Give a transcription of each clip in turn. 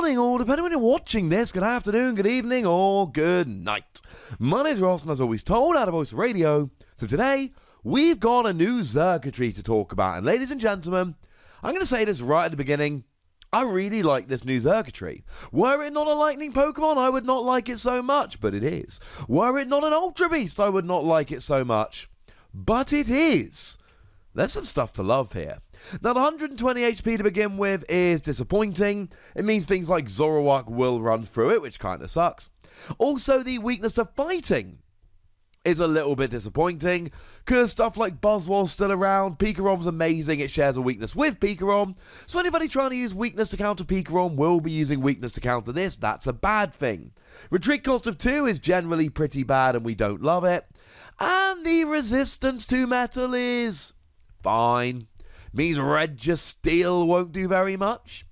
morning, or depending when you're watching this, good afternoon, good evening, or good night. My name's Ross, and as always told, out of Voice Radio. So today, we've got a new Xurkitree to talk about. And ladies and gentlemen, I'm going to say this right at the beginning. I really like this new Xurkitree. Were it not a lightning Pokemon, I would not like it so much, but it is. Were it not an Ultra Beast, I would not like it so much, but it is. There's some stuff to love here. Now, the 120 HP to begin with is disappointing. It means things like Zoroark will run through it, which kind of sucks. Also, the weakness to fighting is a little bit disappointing, because stuff like Buzzwole's still around. Picarom's amazing, it shares a weakness with Picarom, so anybody trying to use weakness to counter Picarom will be using weakness to counter this. That's a bad thing. Retreat cost of 2 is generally pretty bad and we don't love it. And the resistance to metal is fine. Means Registeel won't do very much.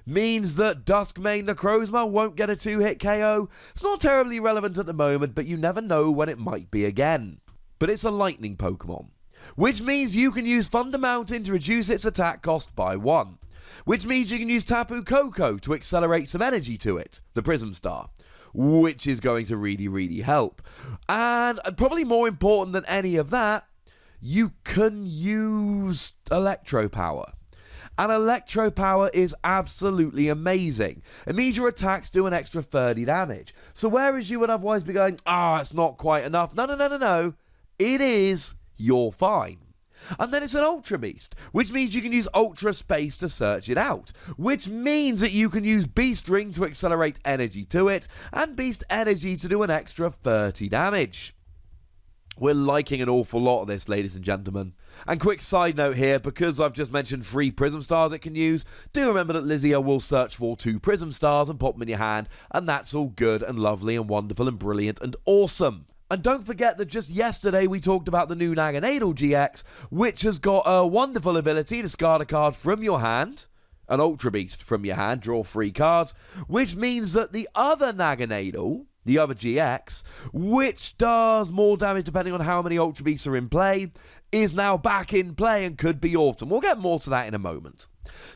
Means that Duskmane Necrozma won't get a 2-hit KO. It's not terribly relevant at the moment, but you never know when it might be again. But it's a lightning Pokemon, which means you can use Thunder Mountain to reduce its attack cost by 1. Which means you can use Tapu Koko to accelerate some energy to it, the Prism Star, which is going to really, really help. And probably more important than any of that, you can use Electro Power. And Electro Power is absolutely amazing. It means your attacks do an extra 30 damage. So whereas you would otherwise be going, it's not quite enough. No. It is. You're fine. And then it's an Ultra Beast, which means you can use Ultra Space to search it out. Which means that you can use Beast Ring to accelerate energy to it, and Beast Energy to do an extra 30 damage. We're liking an awful lot of this, ladies and gentlemen. And quick side note here, because I've just mentioned 3 Prism Stars it can use, do remember that Lizia will search for 2 Prism Stars and pop them in your hand, and that's all good and lovely and wonderful and brilliant and awesome. And don't forget that just yesterday we talked about the new Naganadel GX, which has got a wonderful ability to discard a card from your hand, an Ultra Beast from your hand, draw 3 cards, which means that the other Naganadel, the other GX, which does more damage depending on how many Ultra Beasts are in play, is now back in play and could be awesome. We'll get more to that in a moment.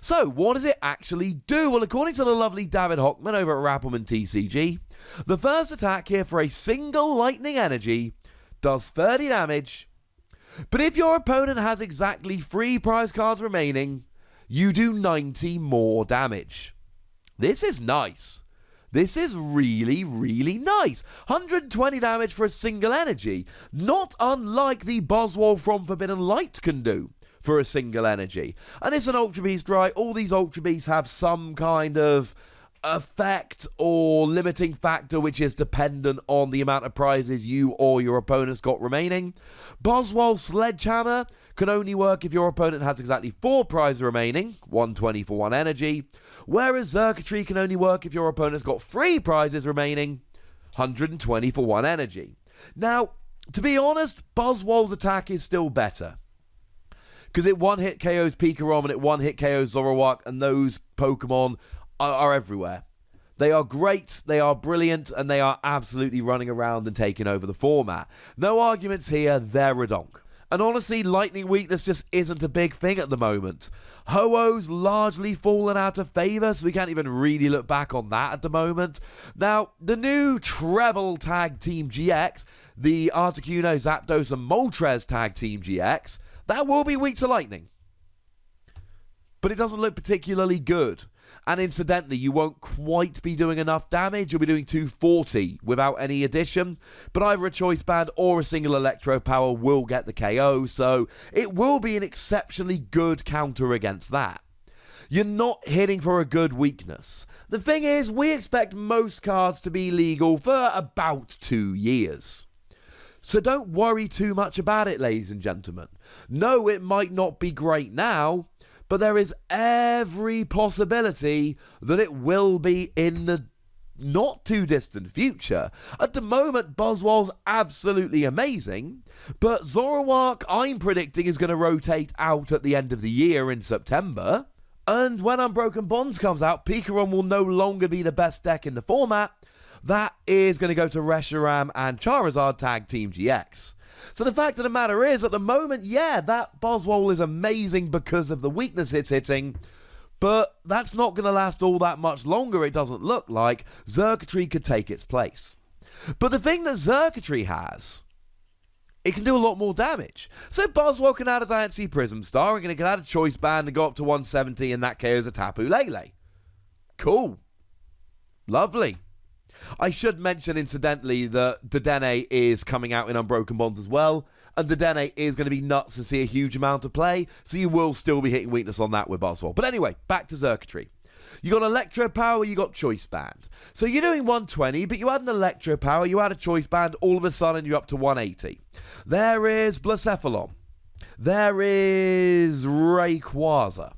So, what does it actually do? Well, according to the lovely David Hochmann over at Rappelmann TCG, the first attack here for a single lightning energy does 30 damage, but if your opponent has exactly 3 prize cards remaining, you do 90 more damage. This is nice. This is really, really nice. 120 damage for a single energy. Not unlike the Buzzwole from Forbidden Light can do for a single energy. And it's an Ultra Beast, right? All these Ultra Beasts have some kind of effect or limiting factor which is dependent on the amount of prizes you or your opponent's got remaining. Buzzwole Sledgehammer can only work if your opponent has exactly 4 prizes remaining, 120 for 1 energy, whereas Xurkitree can only work if your opponent's got 3 prizes remaining, 120 for 1 energy. Now, to be honest, Buzzwole's attack is still better, because it one-hit KOs Picarom and it one-hit KOs Zoroark, and those Pokemon are everywhere. They are great, they are brilliant, and they are absolutely running around and taking over the format. No arguments here, they're redonk. And honestly, lightning weakness just isn't a big thing at the moment. Ho-Oh's largely fallen out of favour, so we can't even really look back on that at the moment. Now, the new Treble Tag Team GX, the Articuno, Zapdos and Moltres Tag Team GX, that will be weak to lightning. But it doesn't look particularly good. And incidentally, you won't quite be doing enough damage. You'll be doing 240 without any addition. But either a Choice Band or a single Electro Power will get the KO. So it will be an exceptionally good counter against that. You're not hitting for a good weakness. The thing is, we expect most cards to be legal for about 2 years. So don't worry too much about it, ladies and gentlemen. No, it might not be great now, but there is every possibility that it will be in the not too distant future. At the moment, Buzzwole's absolutely amazing, but Zoroark, I'm predicting, is going to rotate out at the end of the year in September. And when Unbroken Bonds comes out, Picarom will no longer be the best deck in the format. That is going to go to Reshiram and Charizard Tag Team GX. So the fact of the matter is, at the moment, yeah, that Buzzwole is amazing because of the weakness it's hitting, But that's not going to last all that much longer, it doesn't look like. Xurkitree could take its place. But the thing that Xurkitree has, it can do a lot more damage. So Boswell can add a Diancie Prism Star, and it can add a Choice Band and go up to 170, and that KOs a Tapu Lele. Cool. Lovely. I should mention, incidentally, that Dedenne is coming out in Unbroken Bond as well, and Dedenne is going to be nuts to see a huge amount of play, so you will still be hitting weakness on that with Boswell. But anyway, back to Xurkitree. You got Electro Power, you got Choice Band. So you're doing 120, but you add an Electro Power, you add a Choice Band, all of a sudden you're up to 180. There is Blacephalon. There is Rayquaza.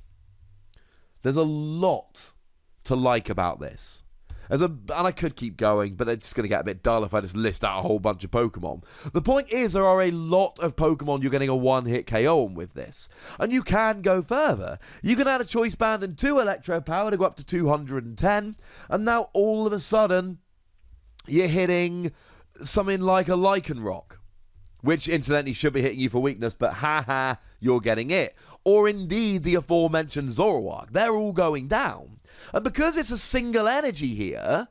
There's a lot to like about this. And I could keep going, but it's going to get a bit dull if I just list out a whole bunch of Pokemon. The point is, there are a lot of Pokemon you're getting a one-hit KO on with this. And you can go further. You can add a Choice Band and 2 Electro Power to go up to 210. And now, all of a sudden, you're hitting something like a Lycanroc, which incidentally should be hitting you for weakness, but haha, you're getting it. Or indeed the aforementioned Zoroark. They're all going down. And because it's a single energy here,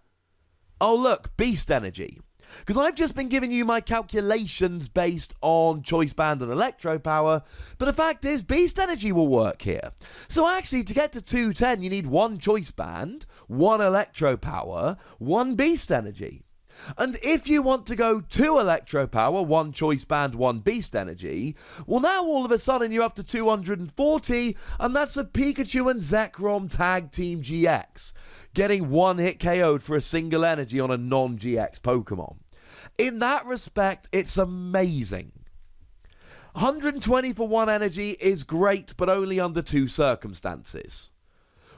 oh look, Beast Energy. Because I've just been giving you my calculations based on Choice Band and Electro Power, but the fact is Beast Energy will work here. So actually, to get to 210, you need 1 Choice Band, 1 Electro Power, 1 Beast Energy. And if you want to go 2 Electro Power, 1 Choice Band, 1 Beast Energy, well now all of a sudden you're up to 240, and that's a Pikachu and Zekrom Tag Team GX, getting 1-hit KO'd for a single energy on a non-GX Pokemon. In that respect, it's amazing. 120 for 1 energy is great, but only under 2 circumstances.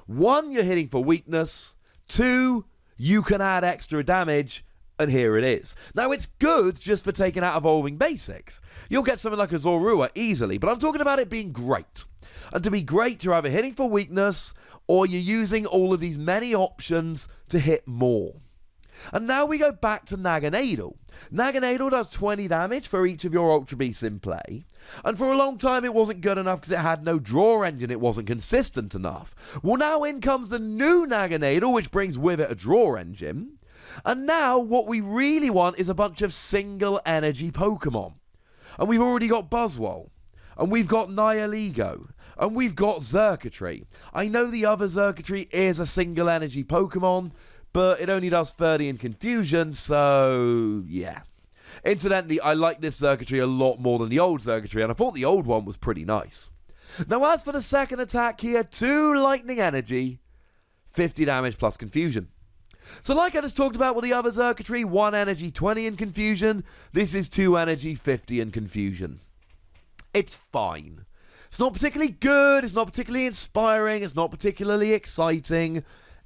1, you're hitting for weakness. 2, you can add extra damage. And here it is. Now, it's good just for taking out Evolving Basics. You'll get something like a Zorua easily, but I'm talking about it being great. And to be great, you're either hitting for weakness, or you're using all of these many options to hit more. And now we go back to Naganadel. Naganadel does 20 damage for each of your Ultra Beasts in play. And for a long time, it wasn't good enough because it had no draw engine. It wasn't consistent enough. Well, now in comes the new Naganadel, which brings with it a draw engine. And now what we really want is a bunch of single energy Pokemon. And we've already got Buzzwole. And we've got Nihilego. And we've got Xurkitree. I know the other Xurkitree is a single energy Pokemon, but it only does 30 in Confusion, so yeah. Incidentally, I like this Xurkitree a lot more than the old Xurkitree, and I thought the old one was pretty nice. Now as for the second attack here, 2 Lightning Energy, 50 damage plus Confusion. So like I just talked about with the other Xurkitree, 1 energy, 20 in Confusion. This is 2 energy, 50 in Confusion. It's fine. It's not particularly good, it's not particularly inspiring, it's not particularly exciting.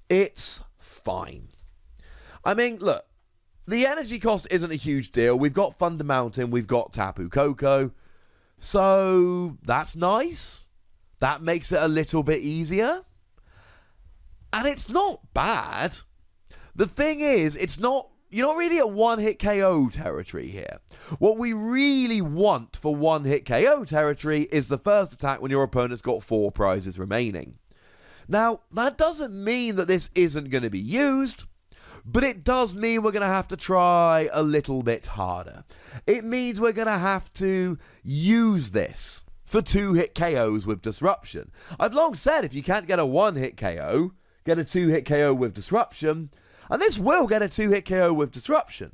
It's fine. I mean, look, the energy cost isn't a huge deal. We've got Thunder Mountain, we've got Tapu Koko. So that's nice. That makes it a little bit easier. And it's not bad. The thing is, you're not really at 1-hit KO territory here. What we really want for 1-hit KO territory is the first attack when your opponent's got 4 prizes remaining. Now, that doesn't mean that this isn't going to be used, but it does mean we're going to have to try a little bit harder. It means we're going to have to use this for 2-hit KOs with Disruption. I've long said if you can't get a 1-hit KO, get a 2-hit KO with Disruption. And this will get a 2-hit KO with Disruption.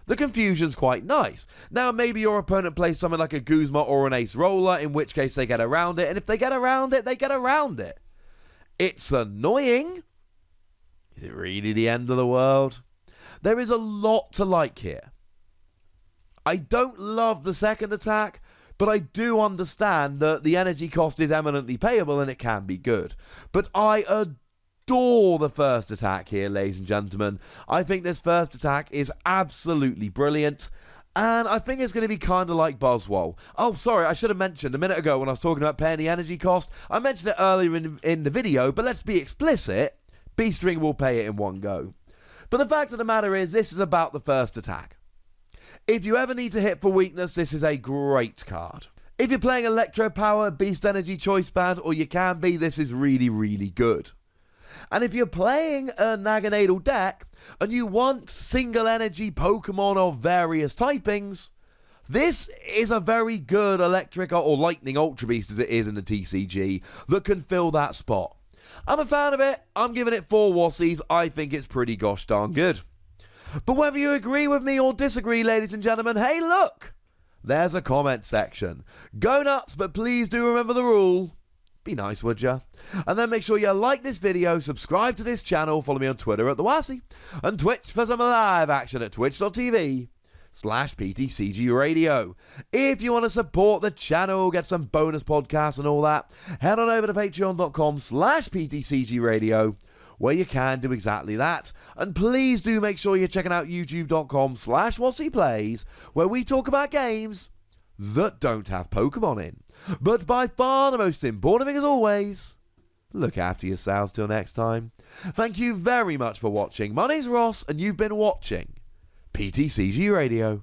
The Confusion's quite nice. Now, maybe your opponent plays something like a Guzma or an Ace Roller, in which case they get around it. And if they get around it, they get around it. It's annoying. Is it really the end of the world? There is a lot to like here. I don't love the second attack, but I do understand that the energy cost is eminently payable and it can be good. But I adore the first attack here, ladies and gentlemen. I think this first attack is absolutely brilliant, and I think it's going to be kind of like Buzzwole. Oh, sorry, I should have mentioned a minute ago when I was talking about paying the energy cost. I mentioned it earlier in the video, but let's be explicit. Beast Ring will pay it in one go. But the fact of the matter is, this is about the first attack. If you ever need to hit for weakness, this is a great card. If you're playing Electro Power, Beast Energy, Choice Band, or you can be, this is really, really good. And if you're playing a Naganadel deck and you want single energy Pokemon of various typings, this is a very good Electric or Lightning Ultra Beast as it is in the TCG that can fill that spot. I'm a fan of it. I'm giving it 4 Wassies. I think it's pretty gosh darn good. But whether you agree with me or disagree, ladies and gentlemen, hey look, there's a comment section. Go nuts, but please do remember the rule. Be nice, would ya? And then make sure you like this video, subscribe to this channel, follow me on Twitter at The Wassie, and Twitch for some live action at twitch.tv/PTCGRadio. If you want to support the channel, get some bonus podcasts and all that, head on over to patreon.com/PTCGRadio, where you can do exactly that. And please do make sure you're checking out youtube.com/WassiePlays, where we talk about games that don't have Pokemon in. But by far the most important thing, as always, look after yourselves till next time. Thank you very much for watching. My name's Ross, and you've been watching PTCG Radio.